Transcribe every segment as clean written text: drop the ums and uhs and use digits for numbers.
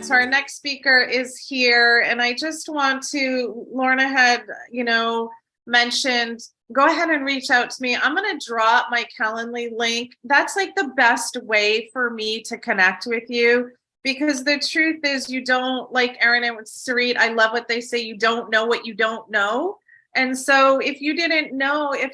So our next speaker is here, and I just want to, Lorna had, mentioned, go ahead and reach out to me. I'm going to drop my Calendly link. That's like the best way for me to connect with you, because the truth is you don't, like Erin and Sarit, I love what they say, you don't know what you don't know. And so if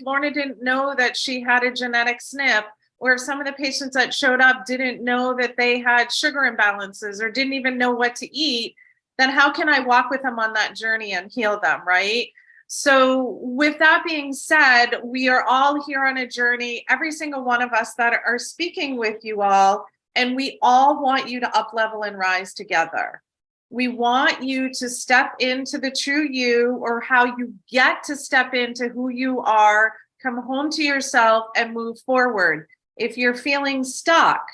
Lorna didn't know that she had a genetic SNP, or if some of the patients that showed up didn't know that they had sugar imbalances or didn't even know what to eat, then how can I walk with them on that journey and heal them, right? So with that being said, we are all here on a journey, every single one of us that are speaking with you all, and we all want you to up level and rise together. We want you to step into the true you, or how you get to step into who you are, come home to yourself and move forward. If you're feeling stuck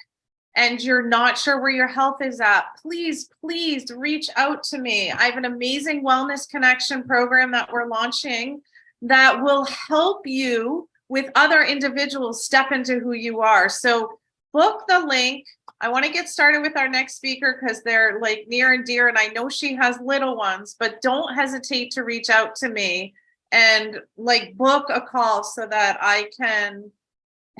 and you're not sure where your health is at, please reach out to me. I have an amazing wellness connection program that we're launching that will help you with other individuals step into who you are. So book the link. I want to get started with our next speaker because they're like near and dear, and I know she has little ones, but don't hesitate to reach out to me and like book a call so that I can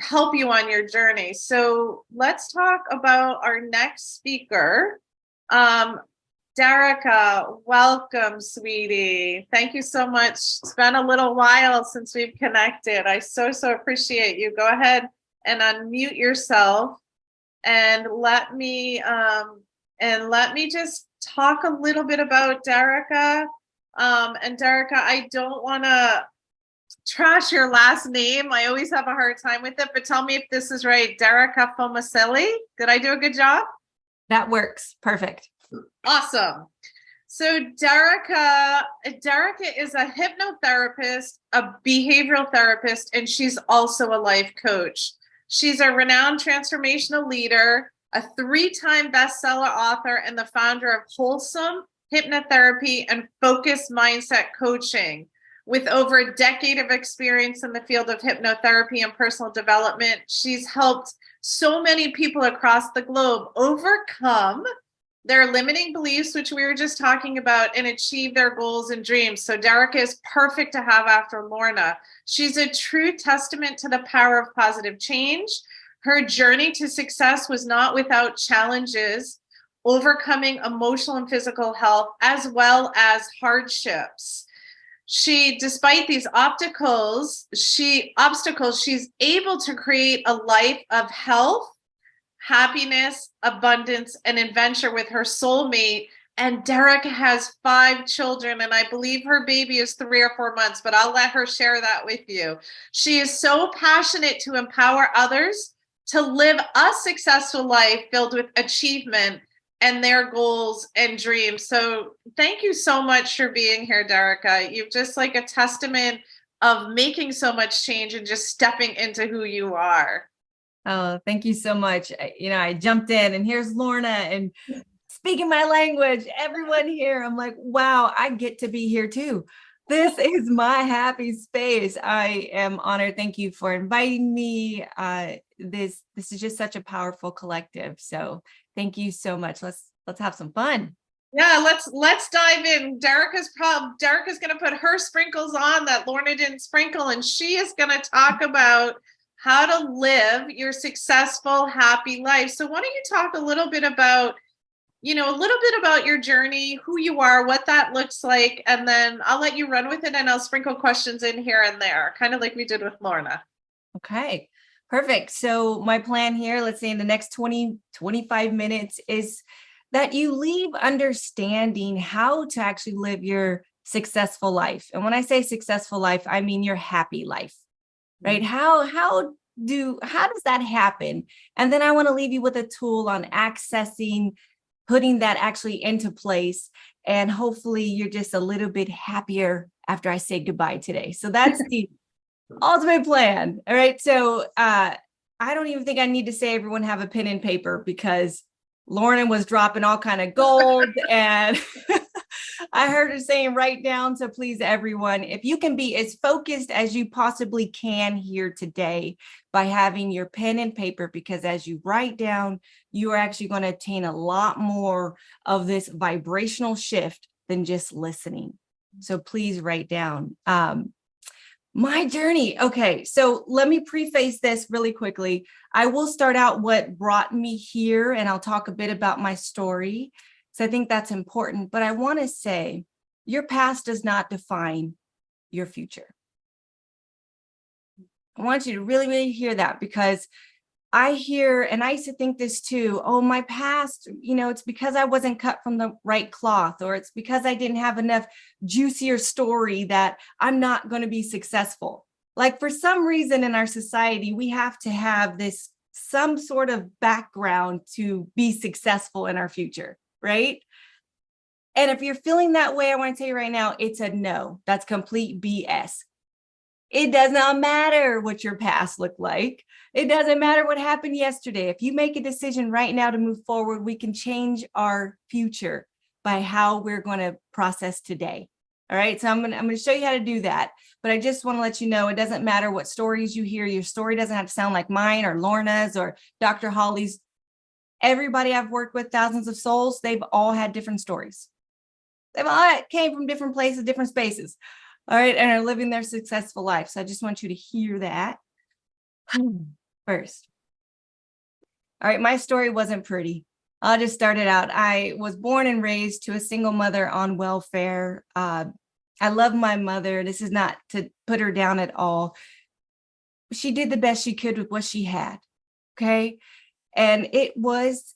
help you on your journey. So let's talk about our next speaker. Derika, welcome, sweetie. Thank you so much. It's been a little while since we've connected. I so appreciate you. Go ahead and unmute yourself and let me just talk a little bit about Derika. And Derika, I don't want to trash your last name. I always have a hard time with it, but tell me if this is right. Derika Fomasili. Did I do a good job? That works. Perfect. Awesome. So Derika is a hypnotherapist, a behavioral therapist, and she's also a life coach. She's a renowned transformational leader, a 3-time bestseller author, and the founder of Wholesome Hypnotherapy and Focused Mindset Coaching. With over a decade of experience in the field of hypnotherapy and personal development, she's helped so many people across the globe overcome their limiting beliefs, which we were just talking about, and achieve their goals and dreams. So Derika is perfect to have after Lorna. She's a true testament to the power of positive change. Her journey to success was not without challenges, overcoming emotional and physical health, as well as hardships. Despite these obstacles, she's able to create a life of health, happiness, abundance, and adventure with her soulmate. And Derika has 5 children, and I believe her baby is 3 or 4 months, but I'll let her share that with you. She is so passionate to empower others to live a successful life filled with achievement and their goals and dreams. So thank you so much for being here, Derika. You're just like a testament of making so much change and just stepping into who you are. Oh, thank you so much. I jumped in and here's Lorna and speaking my language, everyone here. I'm like, wow, I get to be here too. This is my happy space. I am honored. Thank you for inviting me. This is just such a powerful collective. So thank you so much. Let's have some fun. Yeah, let's dive in. Derika's going to put her sprinkles on that Lorna didn't sprinkle, and she is going to talk about how to live your successful, happy life. So why don't you talk a little bit about your journey, who you are, what that looks like, and then I'll let you run with it and I'll sprinkle questions in here and there, kind of like we did with Lorna. Okay, perfect. So my plan here, let's say in the next 25 minutes, is that you leave understanding how to actually live your successful life. And when I say successful life, I mean your happy life, right? How does that happen? And then I want to leave you with a tool on accessing, putting that actually into place. And hopefully you're just a little bit happier after I say goodbye today. So that's the ultimate plan. All right. So I don't even think I need to say everyone have a pen and paper, because Lorna was dropping all kind of gold and I heard her saying write down. So please, everyone, if you can be as focused as you possibly can here today by having your pen and paper, because as you write down, you are actually going to attain a lot more of this vibrational shift than just listening. So please write down. My journey. Okay, so let me preface this really quickly. I will start out what brought me here, and I'll talk a bit about my story. So I think that's important. But I want to say your past does not define your future. I want you to really, really hear that, because I hear, and I used to think this too, oh, my past, it's because I wasn't cut from the right cloth, or it's because I didn't have enough juicier story that I'm not going to be successful. Like, for some reason in our society, we have to have this some sort of background to be successful in our future, right? And if you're feeling that way, I want to tell you right now, it's a no. That's complete BS. It does not matter what your past looked like. It doesn't matter what happened yesterday. If you make a decision right now to move forward, we can change our future by how we're going to process today. All right. So I'm going to show you how to do that. But I just want to let you know, it doesn't matter what stories you hear. Your story doesn't have to sound like mine or Lorna's or Dr. Holly's. Everybody I've worked with, thousands of souls, they've all had different stories. They've all came from different places, different spaces. All right, and are living their successful life. So I just want you to hear that first. All right, my story wasn't pretty. I'll just start it out. I was born and raised to a single mother on welfare. I love my mother. This is not to put her down at all. She did the best she could with what she had, okay? And it was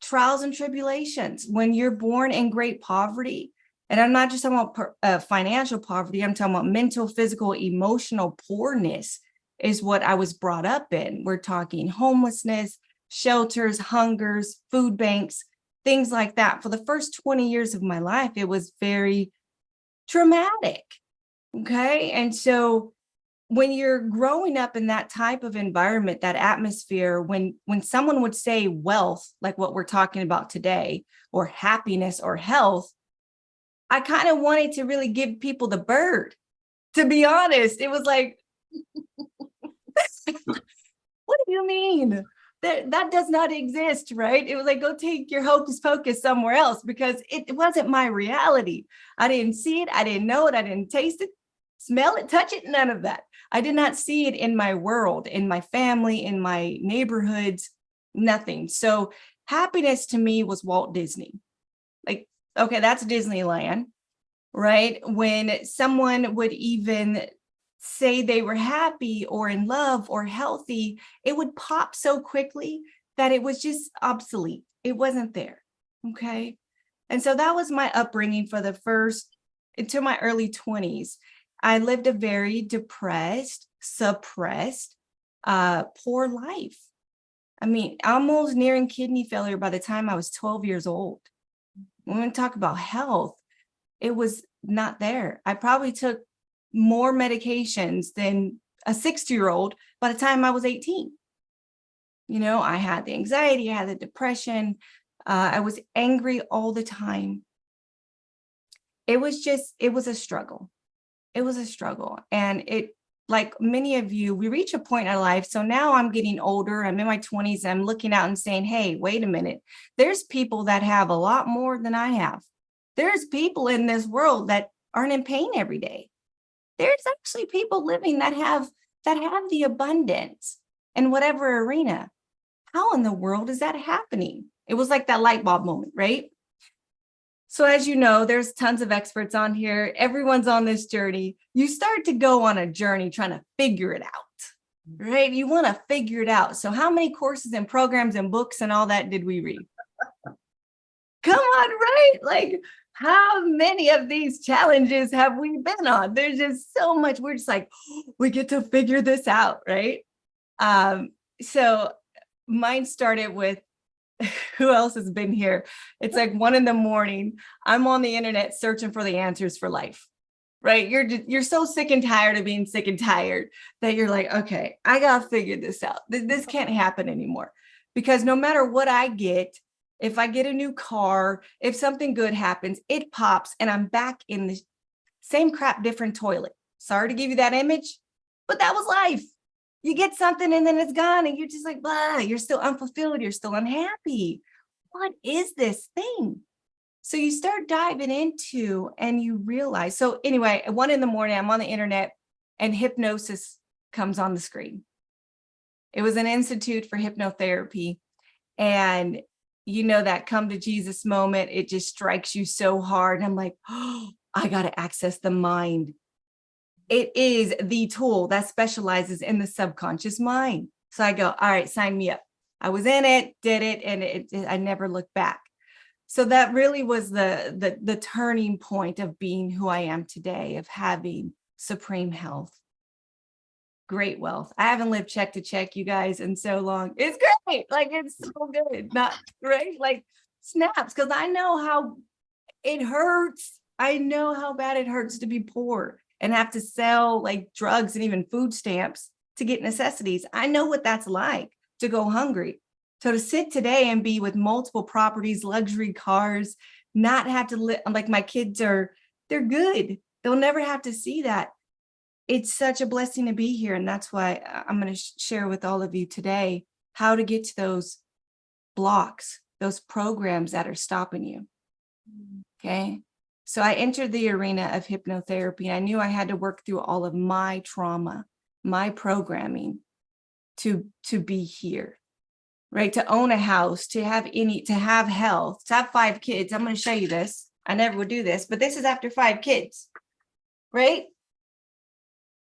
trials and tribulations. When you're born in great poverty, and I'm not just talking about financial poverty, I'm talking about mental, physical, emotional poorness is what I was brought up in. We're talking homelessness, shelters, hungers, food banks, things like that. For the first 20 years of my life, it was very traumatic. Okay. And so when you're growing up in that type of environment, that atmosphere, when someone would say wealth, like what we're talking about today, or happiness or health, I kind of wanted to really give people the bird, to be honest. It was like, what do you mean? That does not exist, right? It was like, go take your hocus pocus somewhere else, because it wasn't my reality. I didn't see it. I didn't know it. I didn't taste it, smell it, touch it, none of that. I did not see it in my world, in my family, in my neighborhoods, nothing. So happiness to me was Walt Disney. Like, okay, that's Disneyland, right? When someone would even say they were happy or in love or healthy, it would pop so quickly that it was just obsolete. It wasn't there, okay? And so that was my upbringing for the first, into my early 20s. I lived a very depressed, suppressed, poor life. I mean, almost nearing kidney failure by the time I was 12 years old. When we talk about health, it was not there. I probably took more medications than a 60-year-old by the time I was 18. I had the anxiety, I had the depression. I was angry all the time. It was a struggle. It was a struggle. And it, like many of you, we reach a point in our life. So now I'm getting older. I'm in my 20s. I'm looking out and saying, hey, wait a minute. There's people that have a lot more than I have. There's people in this world that aren't in pain every day. There's actually people living that have the abundance in whatever arena. How in the world is that happening? It was like that light bulb moment, right? So as you know, there's tons of experts on here. Everyone's on this journey. You start to go on a journey trying to figure it out, right? You want to figure it out. So how many courses and programs and books and all that did we read? Come on, right? Like, how many of these challenges have we been on? There's just so much. We're just like, we get to figure this out, right? So mine started with, who else has been here? It's like 1 a.m. I'm on the internet searching for the answers for life, right? You're so sick and tired of being sick and tired that you're like, okay, I got to figure this out. This can't happen anymore, because no matter what I get, If I get a new car, if something good happens, it pops and I'm back in the same crap, different toilet. Sorry to give you that image, but that was life. You get something and then it's gone and you're just like, blah, you're still unfulfilled. You're still unhappy. What is this thing? So you start diving into and you realize. So anyway, at 1 a.m, I'm on the internet and hypnosis comes on the screen. It was an institute for hypnotherapy. And you know, that come to Jesus moment, it just strikes you so hard. And I'm like, oh, I got to access the mind. It is the tool that specializes in the subconscious mind. So I go, all right, sign me up. I was in it, did it, and I never looked back. So that really was the turning point of being who I am today, of having supreme health, great wealth. I haven't lived check to check, you guys, in so long. It's great. Like, it's so good. Not right. Like snaps. Cause I know how it hurts. I know how bad it hurts to be poor and have to sell like drugs and even food stamps to get necessities. I know what that's like to go hungry. So to sit today and be with multiple properties, luxury cars, not have to live, like my kids they're good. They'll never have to see that. It's such a blessing to be here. And that's why I'm going to share with all of you today how to get to those blocks, those programs that are stopping you. Okay. So I entered the arena of hypnotherapy. I knew I had to work through all of my trauma, my programming to be here, right? To own a house, to have health, to have 5 kids. I'm going to show you this. I never would do this, but this is after 5 kids, right?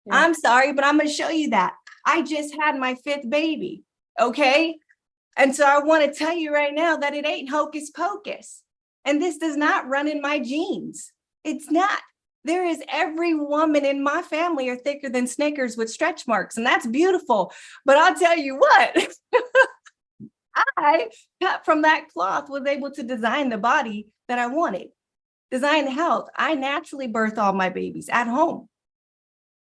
Yeah. I'm sorry, but I'm going to show you that. I just had my 5th baby. Okay. And so I want to tell you right now that it ain't hocus pocus. And this does not run in my genes. It's not. There is every woman in my family are thicker than Snickers with stretch marks. And that's beautiful. But I'll tell you what, I, cut from that cloth, was able to design the body that I wanted, design the health. I naturally birth all my babies at home.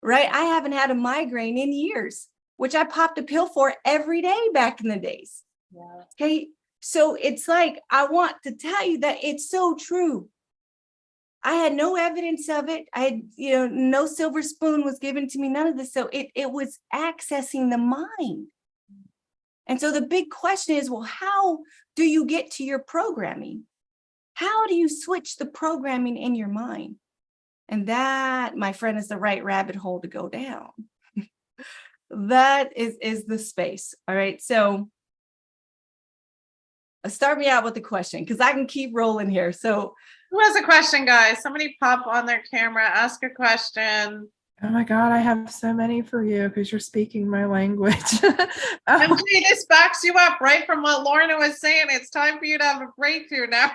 Right? I haven't had a migraine in years, which I popped a pill for every day back in the days. Yeah. Okay. So it's like, I want to tell you that it's so true. I had no evidence of it. I had, no silver spoon was given to me, none of this. So it was accessing the mind. And so the big question is, well, how do you get to your programming? How do you switch the programming in your mind? And that, my friend, is the right rabbit hole to go down. That is the space. All right. So start me out with the question, because I can keep rolling here. So who has a question, guys? Somebody pop on their camera, ask a question. Oh my God, I have so many for you because you're speaking my language. MG, this backs you up right from what Lorna was saying. It's time for you to have a breakthrough now.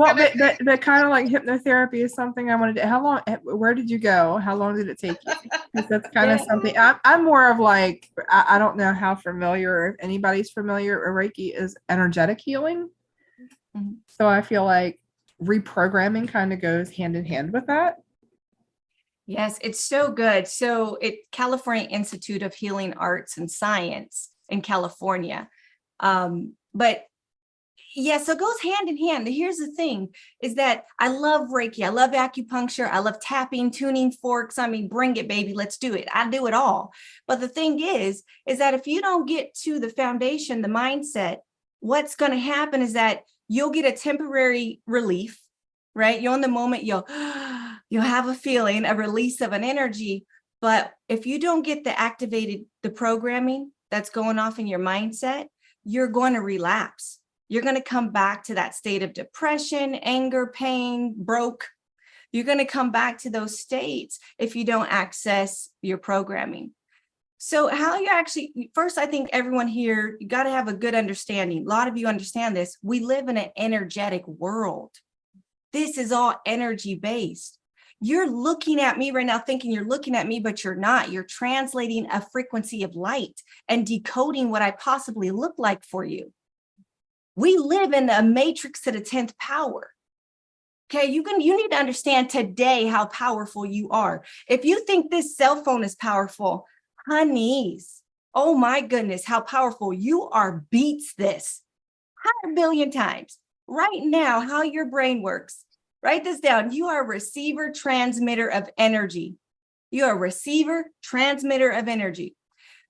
But kind of like hypnotherapy is something I wanted to. How long? Where did you go? How long did it take you? Because that's kind of something. I'm more of like, I don't know how familiar, or if anybody's familiar, or Reiki is energetic healing. Mm-hmm. So I feel like reprogramming kind of goes hand in hand with that. Yes, it's so good. So California Institute of Healing Arts and Science in California. But yeah, so it goes hand in hand. Here's the thing is that I love Reiki. I love acupuncture. I love tapping, tuning forks. I mean, bring it, baby. Let's do it. I do it all. But the thing is that if you don't get to the foundation, the mindset, what's going to happen is that you'll get a temporary relief, right? You're in the moment, you'll have a feeling, a release of an energy. But if you don't get the programming that's going off in your mindset, you're going to relapse. You're going to come back to that state of depression, anger, pain, broke. You're going to come back to those states if you don't access your programming. So how you actually, first, I think everyone here, you got to have a good understanding. A lot of you understand this. We live in an energetic world. This is all energy based. You're looking at me right now thinking you're looking at me, but you're not. You're translating a frequency of light and decoding what I possibly look like for you. We live in a matrix to the 10th power. Okay, you need to understand today how powerful you are. If you think this cell phone is powerful, honeys, oh my goodness, how powerful you are beats this. 100 billion times. Right now, how your brain works, write this down. You are a receiver, transmitter of energy. You are a receiver, transmitter of energy.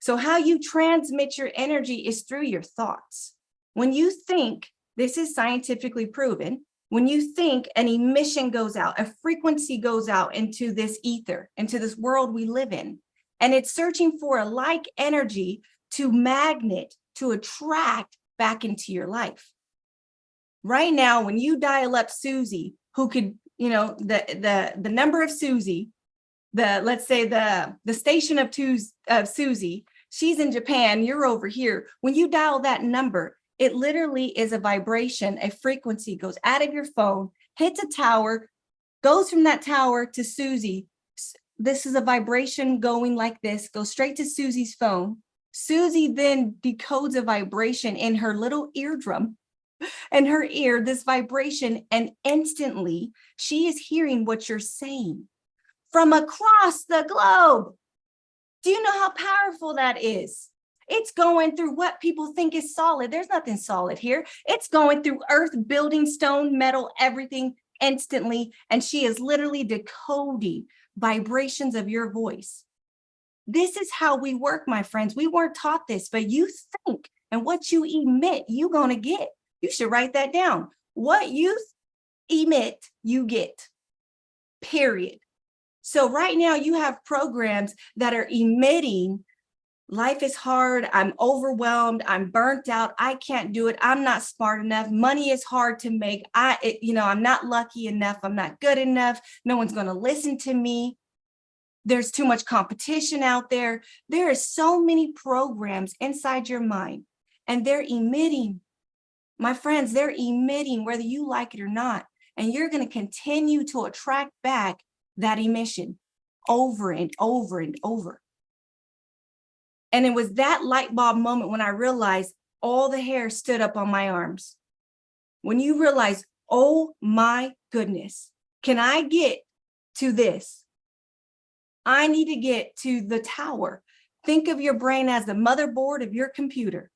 So how you transmit your energy is through your thoughts. When you think, this is scientifically proven, when you think, an emission goes out, a frequency goes out into this ether, into this world we live in, and it's searching for a like energy to magnet, to attract back into your life. Right now, when you dial up Susie, who could, the number of Susie, let's say the station of Susie, she's in Japan, you're over here. When you dial that number, it literally is a vibration, a frequency goes out of your phone, hits a tower, goes from that tower to Susie. This is a vibration going like this, goes straight to Susie's phone. Susie then decodes a vibration in her little eardrum, and her ear, this vibration, and instantly she is hearing what you're saying from across the globe. Do you know how powerful that is? It's going through what people think is solid. There's nothing solid here. It's going through earth, building, stone, metal, everything instantly. And she is literally decoding vibrations of your voice. This is how we work, my friends. We weren't taught this, but you think, and what you emit, you're going to get. You should write that down. What you emit, you get, period. So right now you have programs that are emitting, life is hard, I'm overwhelmed, I'm burnt out, I can't do it, I'm not smart enough, money is hard to make, I'm not lucky enough, I'm not good enough, no one's going to listen to me. There's too much competition out there. There are so many programs inside your mind, and they're emitting. My friends, they're emitting whether you like it or not. And you're going to continue to attract back that emission over and over and over. And it was that light bulb moment when I realized all the hair stood up on my arms. When you realize, oh my goodness, can I get to this? I need to get to the tower. Think of your brain as the motherboard of your computer.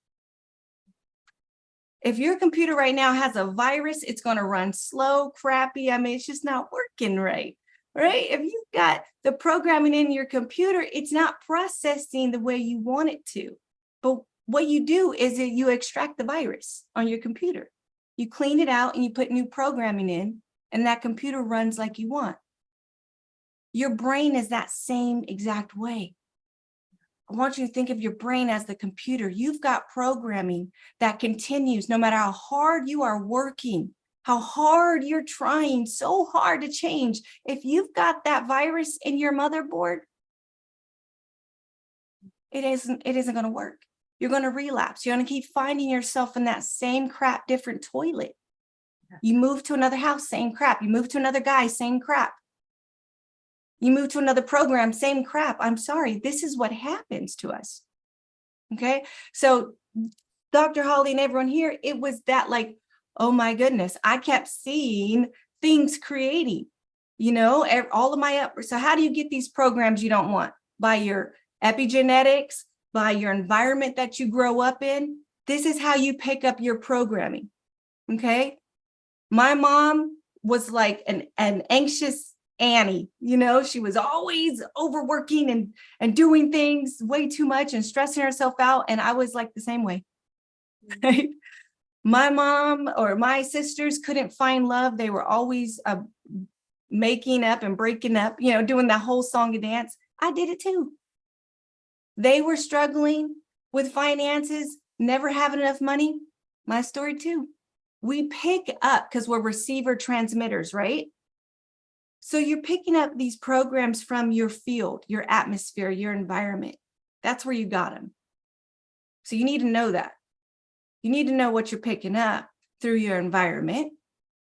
If your computer right now has a virus, it's going to run slow, crappy. I mean, it's just not working right? If you've got the programming in your computer, it's not processing the way you want it to. But what you do is that you extract the virus on your computer. You clean it out and you put new programming in, and that computer runs like you want. Your brain is that same exact way. I want you to think of your brain as the computer. You've got programming that continues no matter how hard you are working, how hard you're trying so hard to change. If you've got that virus in your motherboard, it isn't going to work. You're going to relapse. You're going to keep finding yourself in that same crap, different toilet. You move to another house, same crap. You move to another guy, same crap. You move to another program, same crap. I'm sorry. This is what happens to us. Okay. So Dr. Holly and everyone here, it was that like, oh my goodness, I kept seeing things creating, all of my up. So how do you get these programs you don't want? By your epigenetics, by your environment that you grow up in. This is how you pick up your programming. Okay. My mom was like an anxious Annie, she was always overworking and doing things way too much and stressing herself out. And I was like the same way. Right? My mom or my sisters couldn't find love. They were always making up and breaking up, doing that whole song and dance. I did it too. They were struggling with finances, never having enough money. My story too. We pick up because we're receiver transmitters, right? So you're picking up these programs from your field, your atmosphere, your environment. That's where you got them. So you need to know that. You need to know what you're picking up through your environment,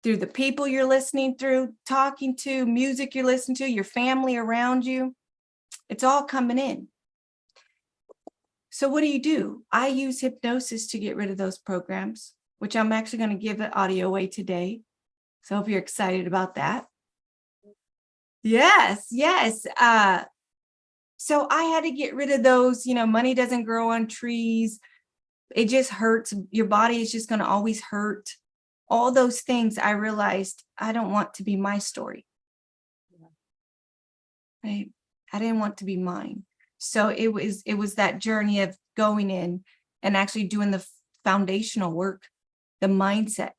through the people you're listening through, talking to, music you're listening to, your family around you. It's all coming in. So what do? I use hypnosis to get rid of those programs, which I'm actually going to give an audio away today. So I hope you're excited about that. Yes. So I had to get rid of those, money doesn't grow on trees. It just hurts. Your body is just going to always hurt. All those things, I realized I don't want to be my story. Right? I didn't want to be mine. So it was that journey of going in and actually doing the foundational work, the mindset,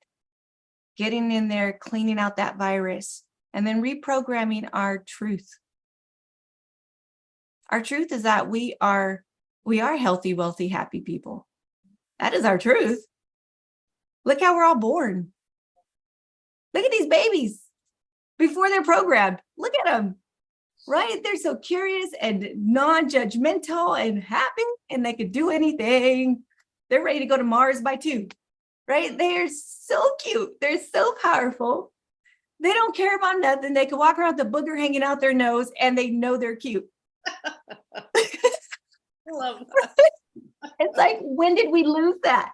getting in there, cleaning out that virus, and then reprogramming our truth. Our truth is that we are healthy, wealthy, happy people. That is our truth. Look how we're all born. Look at these babies before they're programmed. Look at them, right? They're so curious and non-judgmental and happy, and they could do anything. They're ready to go to Mars by 2, right? They're so cute. They're so powerful. They don't care about nothing. They can walk around with the booger hanging out their nose, and they know they're cute. I love that. It's like, when did we lose that?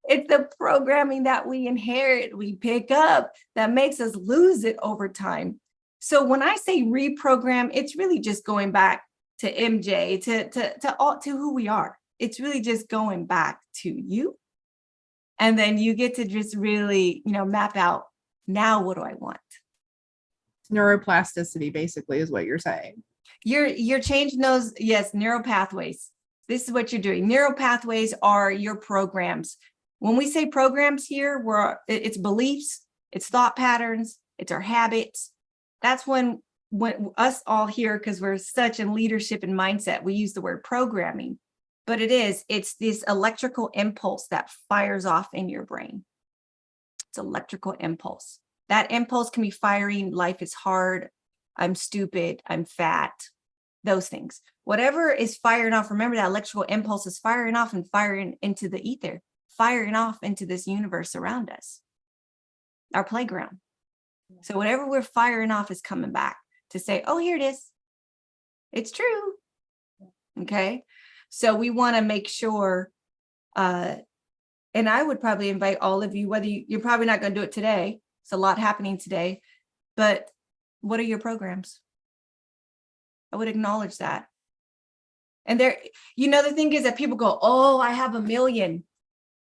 It's the programming that we inherit, we pick up, that makes us lose it over time. So when I say reprogram, it's really just going back to MJ, to who we are. It's really just going back to you. And then you get to just really, map out, now what do I want? Neuroplasticity basically is what you're saying. You're changing those, yes, neural pathways. This is what you're doing. Neural pathways are your programs. When we say programs here, it's beliefs, it's thought patterns, it's our habits. That's when us all here, because we're such in leadership and mindset, we use the word programming, but it's this electrical impulse that fires off in your brain. It's electrical impulse. That impulse can be firing, life is hard, I'm stupid, I'm fat, those things. Whatever is firing off, remember that electrical impulse is firing off and firing into the ether, firing off into this universe around us, our playground. So whatever we're firing off is coming back to say, oh, here it is. It's true. Okay. So we want to make sure, and I would probably invite all of you, whether you're probably not going to do it today. It's a lot happening today, but what are your programs? I would acknowledge that. And the thing is that people go, oh, I have 1 million.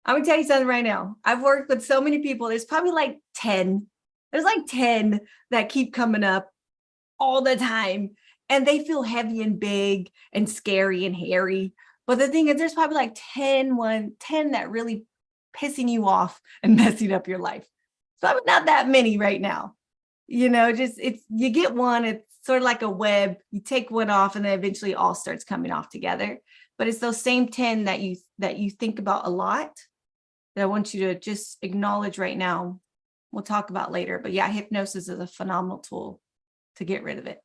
I'm going to tell you something right now. I've worked with so many people. There's probably like 10. There's like 10 that keep coming up all the time. And they feel heavy and big and scary and hairy. But the thing is, there's probably like 10 that really pissing you off and messing up your life. So I'm not that many right now. You get one, it's sort of like a web. You take one off and then eventually it all starts coming off together. But it's those same 10 that you think about a lot that I want you to just acknowledge right now. We'll talk about later. But yeah, hypnosis is a phenomenal tool to get rid of it.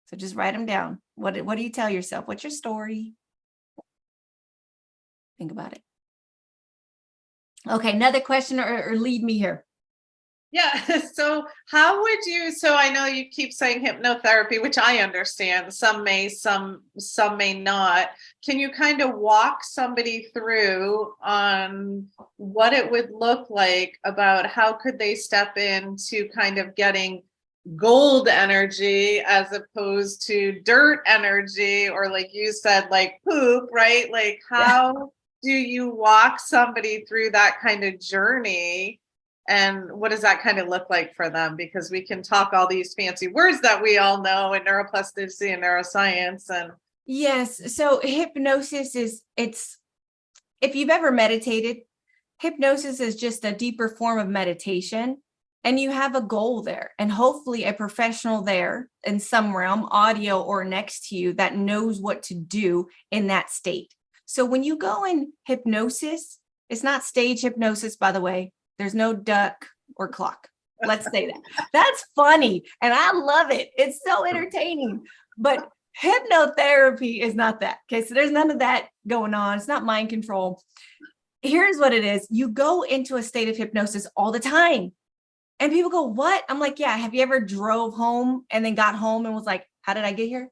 So just write them down. What do you tell yourself? What's your story? Think about it. Okay, another question or lead me here. Yeah. So I know you keep saying hypnotherapy, which I understand. Some may, some may not. Can you kind of walk somebody through on what it would look like about how could they step into kind of getting gold energy as opposed to dirt energy, or like you said, like poop, right? Like how do you walk somebody through that kind of journey? And what does that kind of look like for them? Because we can talk all these fancy words that we all know in neuroplasticity and neuroscience. And yes, so hypnosis if you've ever meditated, hypnosis is just a deeper form of meditation, and you have a goal there, and hopefully a professional there in some realm, audio or next to you, that knows what to do in that state. So when you go in hypnosis, it's not stage hypnosis, by the way. There's no duck or clock. Let's say that. That's funny. And I love it. It's so entertaining. But hypnotherapy is not that. Okay. So there's none of that going on. It's not mind control. Here's what it is. You go into a state of hypnosis all the time. And people go, what? I'm like, yeah. Have you ever drove home and then got home and was like, how did I get here?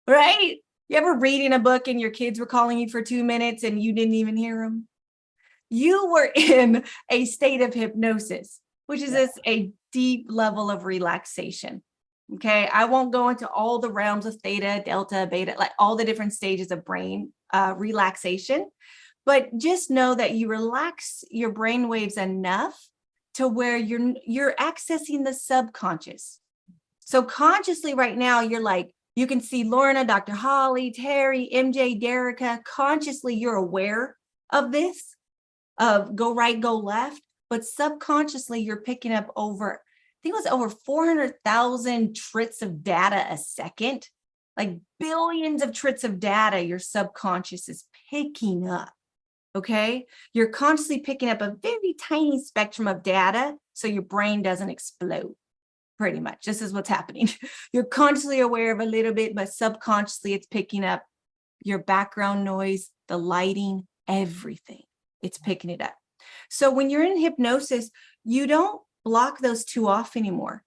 Right? You ever reading a book and your kids were calling you for 2 minutes and you didn't even hear them? You were in a state of hypnosis, which is a deep level of relaxation. Okay. I won't go into all the realms of theta, delta, beta, like all the different stages of brain relaxation, but just know that you relax your brain waves enough to where you're accessing the subconscious. So consciously right now, you're like, you can see Lorna, Dr. Holly, Terry, MJ, Derika. Consciously, you're aware of this, of go right, go left, but subconsciously, you're picking up over, I think it was over 400,000 trits of data a second, like billions of trits of data your subconscious is picking up. Okay. You're consciously picking up a very tiny spectrum of data so your brain doesn't explode. Pretty much. This is what's happening. You're consciously aware of a little bit, but subconsciously it's picking up your background noise, the lighting, everything. It's picking it up. So when you're in hypnosis, you don't block those two off anymore.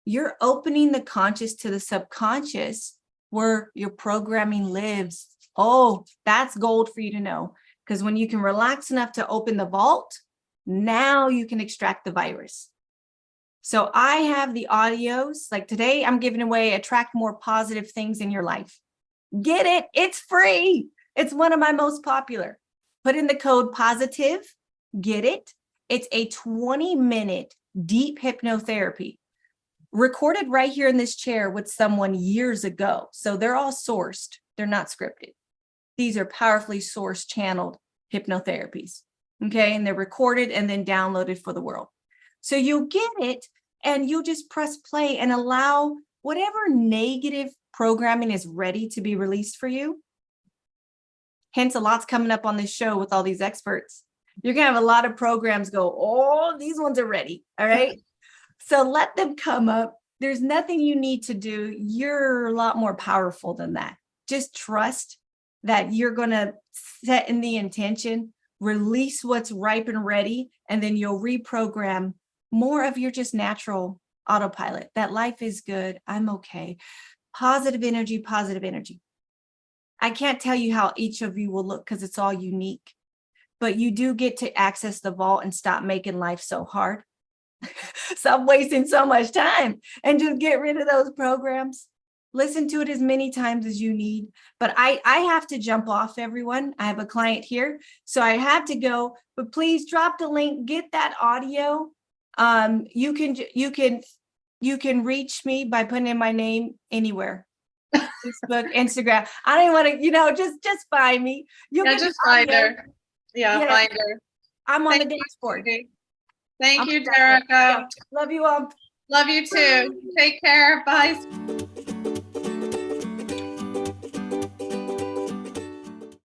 You're opening the conscious to the subconscious where your programming lives. Oh, that's gold for you to know. Because when you can relax enough to open the vault, now you can extract the virus. So I have the audios, like today I'm giving away attract more positive things in your life. Get it? It's free. It's one of my most popular. Put in the code positive, get it. It's a 20-minute deep hypnotherapy recorded right here in this chair with someone years ago. So they're all sourced. They're not scripted. These are powerfully sourced, channeled hypnotherapies. Okay. And they're recorded and then downloaded for the world. So you'll get it and you'll just press play and allow whatever negative programming is ready to be released for you. Hence, a lot's coming up on this show with all these experts. You're going to have a lot of programs go, oh, these ones are ready. All right. So let them come up. There's nothing you need to do. You're a lot more powerful than that. Just trust that you're going to set in the intention, release what's ripe and ready, and then you'll reprogram more of your just natural autopilot, that life is good. I'm okay. Positive energy, positive energy. I can't tell you how each of you will look because it's all unique, but you do get to access the vault and stop making life so hard. Stop wasting so much time and just get rid of those programs. Listen to it as many times as you need. But I have to jump off, everyone. I have a client here, so I have to go. But please drop the link, get that audio. You can reach me by putting in my name anywhere. Facebook, Instagram. I don't want to, just find me. Just find her. Yeah, find her. I'm on the dashboard. Thank you, Derika. Love you all. Love you too. Take care. Bye.